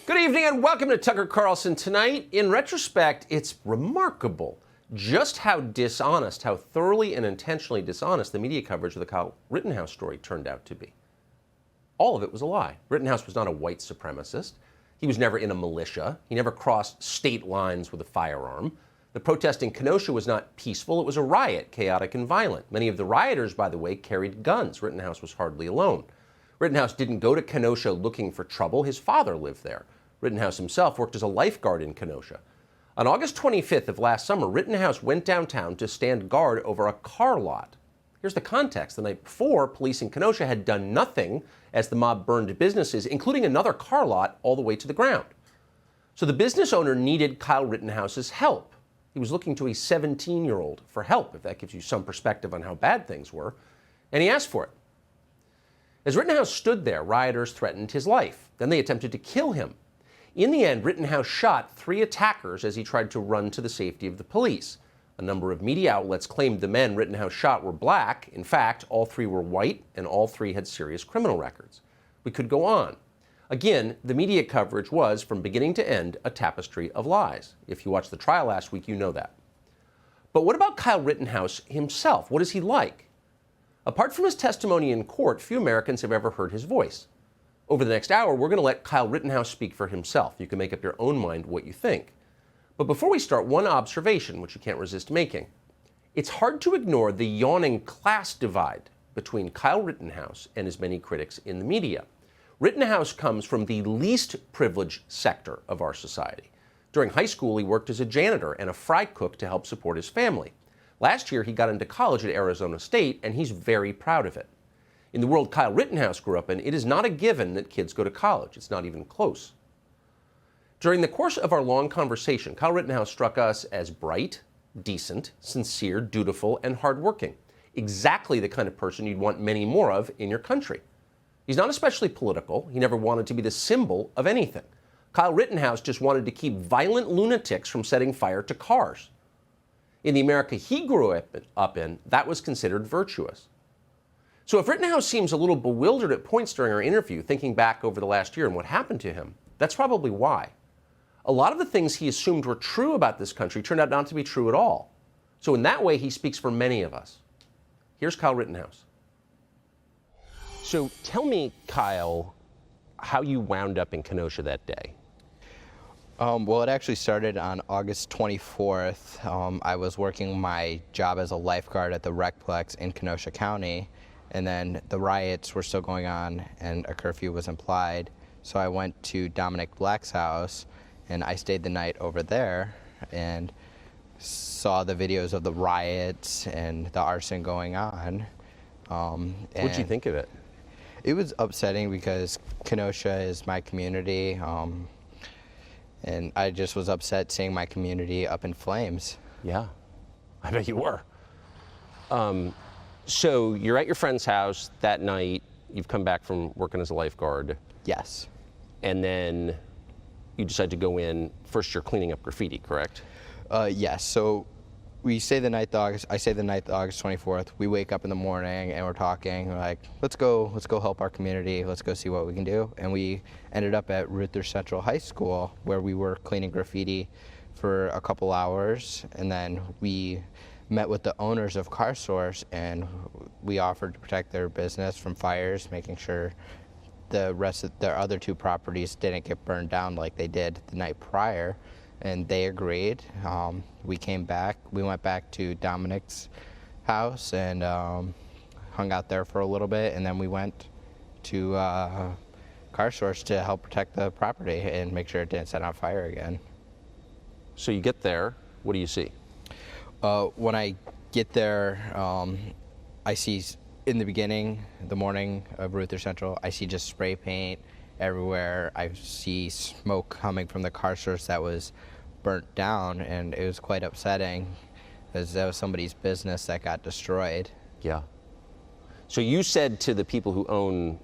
Good evening and welcome to Tucker Carlson Tonight. In retrospect, it's remarkable just how dishonest, how thoroughly and intentionally dishonest the media coverage of the Kyle Rittenhouse story turned out to be. All of it was a lie. Rittenhouse was not a white supremacist. He was never in a militia. He never crossed state lines with a firearm. The protest in Kenosha was not peaceful. It was a riot, chaotic and violent. Many of the rioters, by the way, carried guns. Rittenhouse was hardly alone. Rittenhouse didn't go to Kenosha looking for trouble. His father lived there. Rittenhouse himself worked as a lifeguard in Kenosha. On August 25th of last summer, Rittenhouse went downtown to stand guard over a car lot. Here's the context. The night before, police in Kenosha had done nothing as the mob burned businesses, including another car lot, all the way to the ground. So the business owner needed Kyle Rittenhouse's help. He was looking to a 17-year-old for help, if that gives you some perspective on how bad things were, and he asked for it. As Rittenhouse stood there, rioters threatened his life. Then they attempted to kill him. In the end, Rittenhouse shot 3 attackers as he tried to run to the safety of the police. A number of media outlets claimed the men Rittenhouse shot were black. In fact, all 3 were white, and all 3 had serious criminal records. We could go on. Again, the media coverage was, from beginning to end, a tapestry of lies. If you watched the trial last week, you know that. But what about Kyle Rittenhouse himself? What is he like? Apart from his testimony in court, few Americans have ever heard his voice. Over the next hour, we're going to let Kyle Rittenhouse speak for himself. You can make up your own mind what you think. But before we start, one observation, which you can't resist making. It's hard to ignore the yawning class divide between Kyle Rittenhouse and his many critics in the media. Rittenhouse comes from the least privileged sector of our society. During high school, he worked as a janitor and a fry cook to help support his family. Last year, he got into college at Arizona State, and he's very proud of it. In the world Kyle Rittenhouse grew up in, it is not a given that kids go to college. It's not even close. During the course of our long conversation, Kyle Rittenhouse struck us as bright, decent, sincere, dutiful, and hardworking. Exactly the kind of person you'd want many more of in your country. He's not especially political. He never wanted to be the symbol of anything. Kyle Rittenhouse just wanted to keep violent lunatics from setting fire to cars. In the America he grew up in, that was considered virtuous. So if Rittenhouse seems a little bewildered at points during our interview, thinking back over the last year and what happened to him, that's probably why. A lot of the things he assumed were true about this country turned out not to be true at all. So in that way, he speaks for many of us. Here's Kyle Rittenhouse. So tell me, Kyle, how you wound up in Kenosha that day. Well, it actually started on August 24th. I was working my job as a lifeguard at the Recplex in Kenosha County, and then the riots were still going on and a curfew was implied. So I went to Dominic Black's house and I stayed the night over there and saw the videos of the riots and the arson going on. What'd you think of it? It was upsetting because Kenosha is my community. And I just was upset seeing my community up in flames. Yeah, I bet you were. So you're at your friend's house that night. You've come back from working as a lifeguard. Yes. And then you decide to go in. First, you're cleaning up graffiti, correct? Yes. So I say the night August 24th. We wake up in the morning and we're talking. We're like, let's go help our community. Let's go see what we can do. And we ended up at Ruther Central High School where we were cleaning graffiti for a couple hours. And then we met with the owners of CarSource and we offered to protect their business from fires, making sure the rest of their other 2 properties didn't get burned down like they did the night prior. And they agreed. We came back. We went back to Dominic's house and hung out there for a little bit, and then we went to CarSource to help protect the property and make sure it didn't set on fire again. So you get there. What do you see? When I get there, I see in the beginning, the morning of Ruther Central, I see just spray paint everywhere. I see smoke coming from the CarSource that was burnt down, and it was quite upsetting because that was somebody's business that got destroyed. Yeah. So you said to the people who own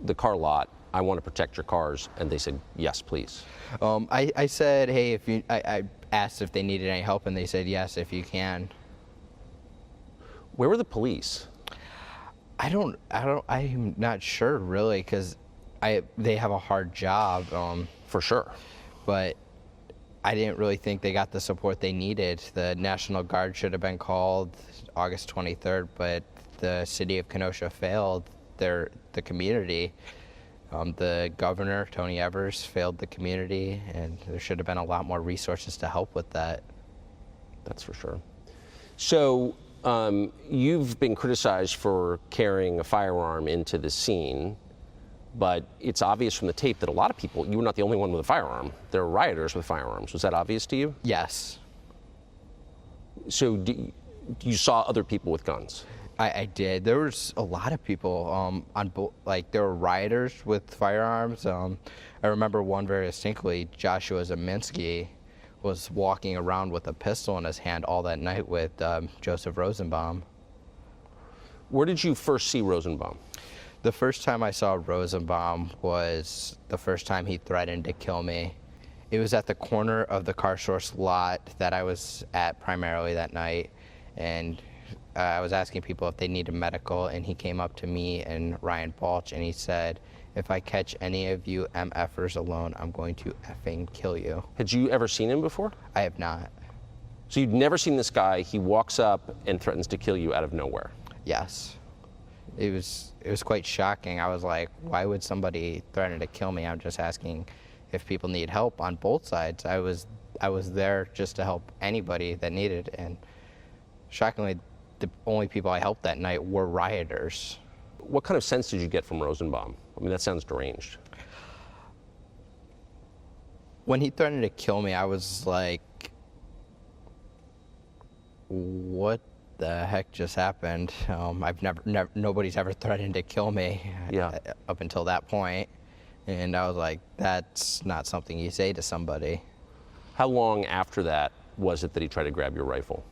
the car lot, I want to protect your cars, and they said, yes, please. I said, hey, I asked if they needed any help, and they said, yes, if you can. Where were the police? I'm not sure really, because they have a hard job, For sure. but I didn't really think they got the support they needed. The National Guard should have been called August 23rd, but the city of Kenosha failed the community. The governor, Tony Evers, failed the community, and there should have been a lot more resources to help with that. That's for sure. So you've been criticized for carrying a firearm into the scene, but it's obvious from the tape that a lot of people, you were not the only one with a firearm. There were rioters with firearms. Was that obvious to you? Yes. So you saw other people with guns? I did. There was a lot of people there were rioters with firearms. I remember one very distinctly. Joshua Zeminski was walking around with a pistol in his hand all that night with Joseph Rosenbaum. Where did you first see Rosenbaum? The first time I saw Rosenbaum was the first time he threatened to kill me. It was at the corner of the Car Source lot that I was at primarily that night, and I was asking people if they needed medical, and he came up to me and Ryan Balch, and he said, "If I catch any of you MFers alone, I'm going to effing kill you." Had you ever seen him before? I have not. So you'd never seen this guy. He walks up and threatens to kill you out of nowhere. Yes. It was quite shocking. I was like, why would somebody threaten to kill me? I'm just asking if people need help on both sides. I was there just to help anybody that needed, and shockingly, the only people I helped that night were rioters. What kind of sense did you get from Rosenbaum? I mean, that sounds deranged. When he threatened to kill me, I was like, what the heck just happened? Nobody's ever threatened to kill me up until that point. And I was like, that's not something you say to somebody. How long after that was it that he tried to grab your rifle?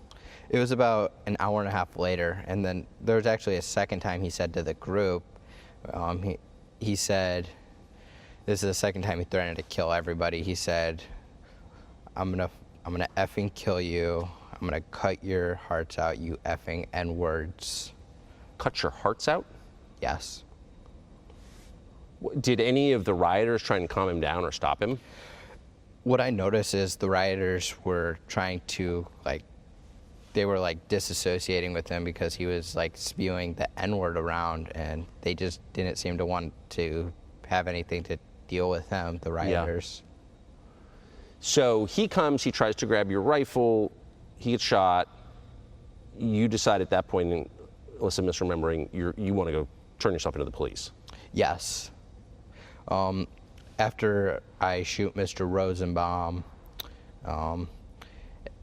It was about an hour and a half later. And then there was actually a second time he said to the group, he said, this is the second time he threatened to kill everybody. He said, I'm gonna effing kill you. I'm gonna cut your hearts out, you effing N-words. Cut your hearts out? Yes. Did any of the rioters try and calm him down or stop him? What I noticed is the rioters were trying to, they were disassociating with him because he was spewing the N-word around, and they just didn't seem to want to have anything to deal with him, the rioters. Yeah. So he comes, he tries to grab your rifle, he gets shot. You decide at that point, unless I'm misremembering, you want to go turn yourself into the police. Yes. After I shoot Mr. Rosenbaum,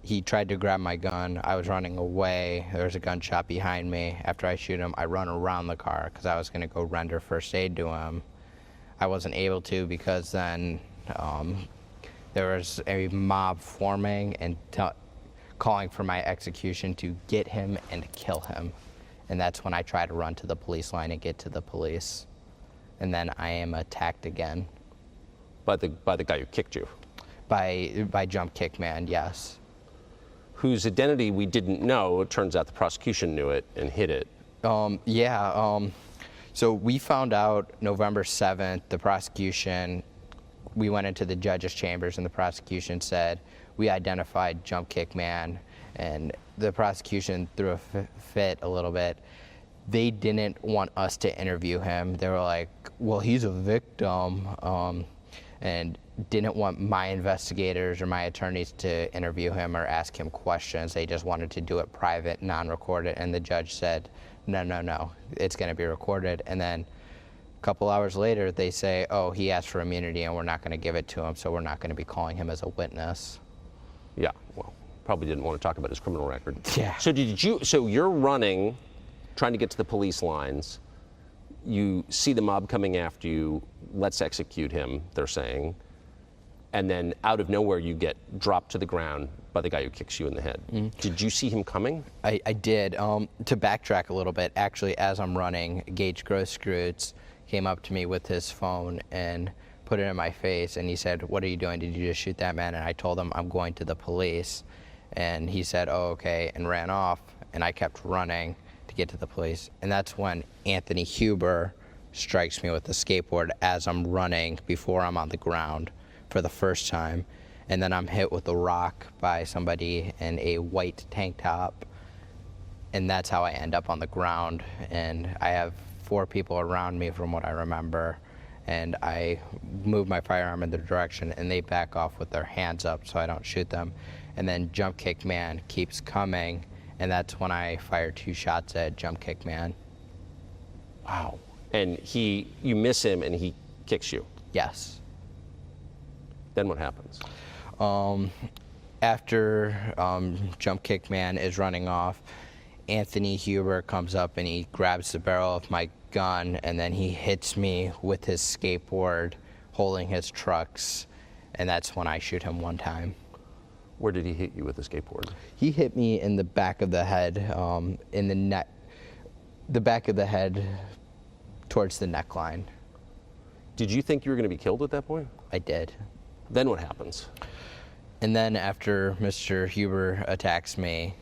he tried to grab my gun. I was running away. There was a gunshot behind me. After I shoot him, I run around the car because I was going to go render first aid to him. I wasn't able to because then there was a mob forming and calling for my execution to get him and kill him. And that's when I try to run to the police line and get to the police. And then I am attacked again. By the guy who kicked you? By Jump Kick Man, yes. Whose identity we didn't know. It turns out the prosecution knew it and hid it. So we found out November 7th, the prosecution, we went into the judge's chambers and the prosecution said, we identified Jump Kick Man, and the prosecution threw a fit a little bit. They didn't want us to interview him. They were like, well, he's a victim, and didn't want my investigators or my attorneys to interview him or ask him questions. They just wanted to do it private, non-recorded, and the judge said, no, it's going to be recorded. And then a couple hours later, they say, oh, he asked for immunity and we're not going to give it to him, so we're not going to be calling him as a witness. Yeah, well, probably didn't want to talk about his criminal record. Yeah. So you're running, trying to get to the police lines. You see the mob coming after you. Let's execute him, they're saying. And then out of nowhere, you get dropped to the ground by the guy who kicks you in the head. Mm-hmm. Did you see him coming? I did. To backtrack a little bit, actually, as I'm running, Gage Grosskreutz came up to me with his phone and put it in my face, and he said, what are you doing? Did you just shoot that man? And I told him, I'm going to the police. And he said, oh, okay, and ran off, and I kept running to get to the police. And that's when Anthony Huber strikes me with the skateboard as I'm running before I'm on the ground for the first time. And then I'm hit with a rock by somebody in a white tank top. And that's how I end up on the ground. And I have 4 people around me from what I remember. And I move my firearm in their direction and they back off with their hands up so I don't shoot them. And then Jump Kick Man keeps coming. And that's when I fire 2 shots at Jump Kick Man. Wow. And you miss him and he kicks you. Yes. Then what happens? After Jump Kick Man is running off, Anthony Huber comes up and he grabs the barrel of my gun and then he hits me with his skateboard holding his trucks, and that's when I shoot him 1 time. Where did he hit you with the skateboard? He hit me in the back of the head, in the neck, the back of the head towards the neckline. Did you think you were going to be killed at that point? I did. Then what happens? And then after Mr. Huber attacks me,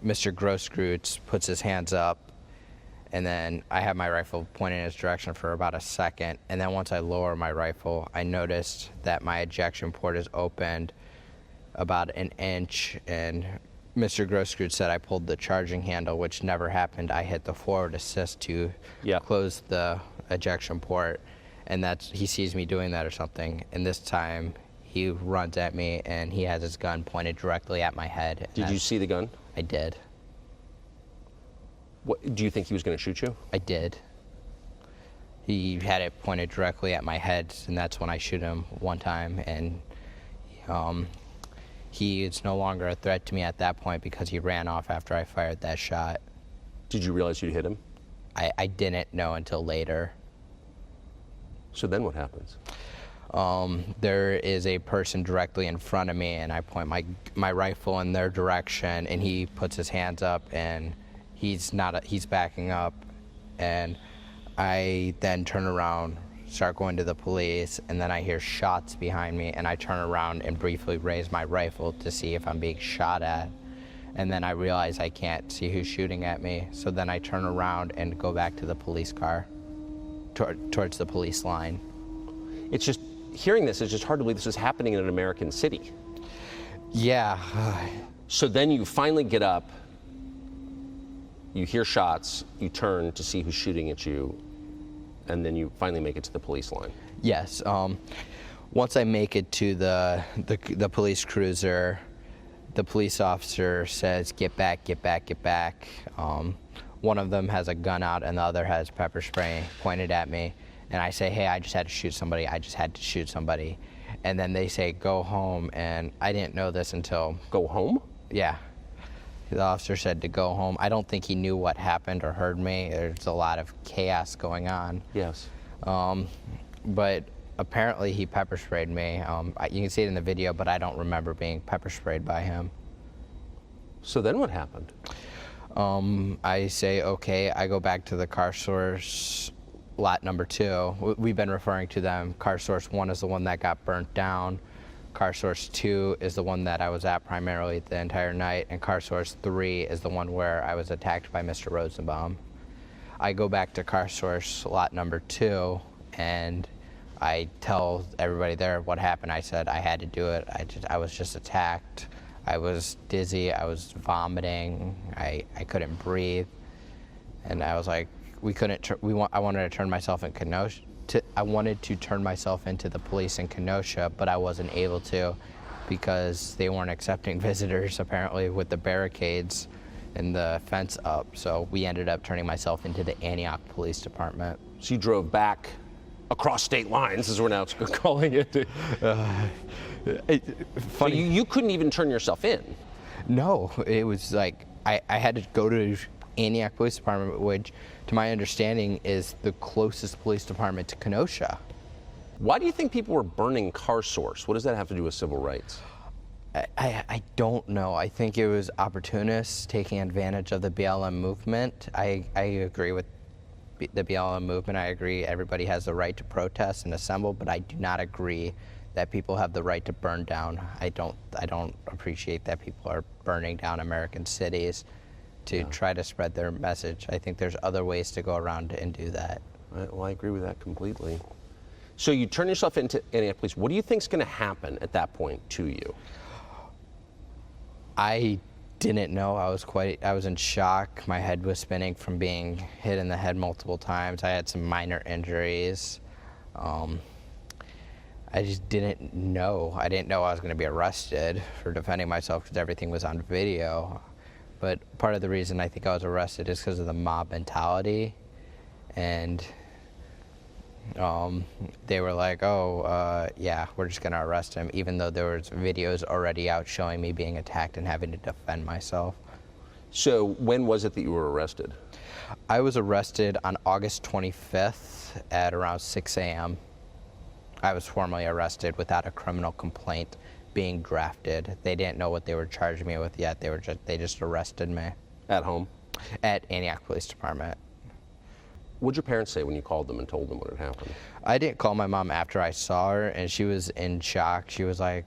Mr. Grosskreutz puts his hands up, and then I have my rifle pointed in his direction for about a second. And then once I lower my rifle, I noticed that my ejection port is opened about an inch, and Mr. Grosskreutz said I pulled the charging handle, which never happened. I hit the forward assist to close the ejection port, and he sees me doing that or something. And this time, he runs at me and he has his gun pointed directly at my head. Did you see the gun? I did. Do you think he was going to shoot you? I did. He had it pointed directly at my head, and that's when I shoot him 1 time. And he is no longer a threat to me at that point because he ran off after I fired that shot. Did you realize you hit him? I didn't know until later. So then what happens? There is a person directly in front of me, and I point my rifle in their direction, and he puts his hands up, and he's backing up, and I then turn around, start going to the police, and then I hear shots behind me, and I turn around and briefly raise my rifle to see if I'm being shot at, and then I realize I can't see who's shooting at me, so then I turn around and go back to the police car, towards the police line. It's just, hearing this, it's just hard to believe this is happening in an American city. Yeah. So then you finally get up, you hear shots, you turn to see who's shooting at you, and then you finally make it to the police line. Yes. Once I make it to the police cruiser, the police officer says, "Get back, get back, get back." One of them has a gun out and the other has pepper spray pointed at me. And I say, "Hey, I just had to shoot somebody. I just had to shoot somebody." And then they say, "Go home." And I didn't know this until... Go home? Yeah. The officer said to go home. I don't think he knew what happened or heard me. There's a lot of chaos going on. Yes. But apparently he pepper sprayed me. You can see it in the video, but I don't remember being pepper sprayed by him. So then what happened? I say, okay, I go back to the Car Source lot number 2. We've been referring to them. Car Source 1 is the one that got burnt down. Car Source 2 is the one that I was at primarily the entire night. And Car Source 3 is the one where I was attacked by Mr. Rosenbaum. I go back to Car Source lot number 2 and I tell everybody there what happened. I said I had to do it. I was just attacked. I was dizzy. I was vomiting. I couldn't breathe. And I was like, I wanted to turn myself in Kenosha. I wanted to turn myself into the police in Kenosha, but I wasn't able to because they weren't accepting visitors apparently with the barricades and the fence up. So we ended up turning myself into the Antioch Police Department. So you drove back across state lines, as we're now calling it. Funny. So you couldn't even turn yourself in? No, it was like I had to go to Antioch Police Department, which to my understanding is the closest police department to Kenosha. Why do you think people were burning Car Source? What does that have to do with civil rights? I don't know. I think it was opportunists taking advantage of the BLM movement. I agree with the BLM movement. I agree everybody has the right to protest and assemble, but I do not agree that people have the right to burn down. I don't appreciate that people are burning down American cities to try to spread their message. I think there's other ways to go around and do that. Well, I agree with that completely. So you turn yourself into Antioch Police. What do you think is going to happen at that point to you? I didn't know. I was in shock. My head was spinning from being hit in the head multiple times. I had some minor injuries. I just didn't know. I didn't know I was going to be arrested for defending myself because everything was on video. But part of the reason I think I was arrested is because of the mob mentality. And they were like, oh, yeah, we're just going to arrest him, even though there was videos already out showing me being attacked and having to defend myself. So when was it that you were arrested? I was arrested on August 25th at around 6 a.m. I was formally arrested without a criminal complaint being drafted. They didn't know what they were charging me with yet. They just arrested me. At home? At Antioch Police Department. What'd your parents say when you called them and told them what had happened? I didn't call my mom after I saw her, and she was in shock. She was like,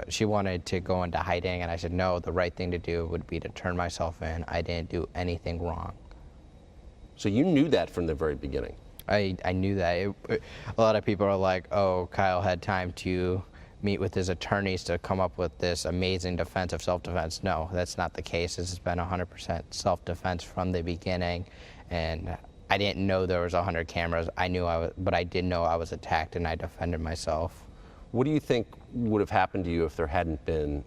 she wanted to go into hiding, and I said, no, the right thing to do would be to turn myself in. I didn't do anything wrong. So you knew that from the very beginning? I knew that. A lot of people are like, oh, Kyle had time to meet with his attorneys to come up with this amazing defense of self-defense. No, that's not the case. This has been 100% self-defense from the beginning, and I didn't know there was 100 cameras. I knew but I did know I was attacked, and I defended myself. What do you think would have happened to you if there hadn't been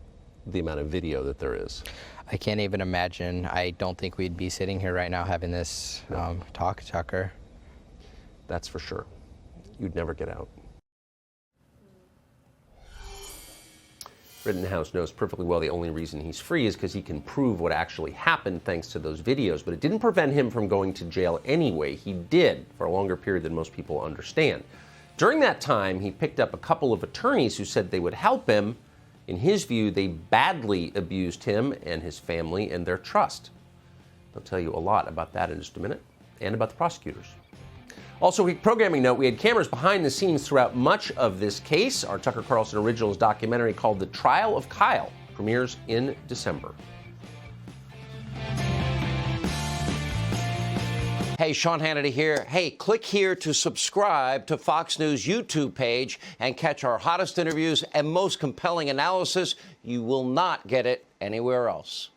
the amount of video that there is? I can't even imagine. I don't think we'd be sitting here right now having this talk, Tucker. That's for sure. You'd never get out. Rittenhouse knows perfectly well the only reason he's free is because he can prove what actually happened thanks to those videos, but it didn't prevent him from going to jail anyway. He did for a longer period than most people understand. During that time, he picked up a couple of attorneys who said they would help him. In his view, they badly abused him and his family and their trust. I'll tell you a lot about that in just a minute, and about the prosecutors. Also, a quick programming note, we had cameras behind the scenes throughout much of this case. Our Tucker Carlson Originals documentary called The Trial of Kyle premieres in December. Hey, Sean Hannity here. Hey, click here to subscribe to Fox News YouTube page and catch our hottest interviews and most compelling analysis. You will not get it anywhere else.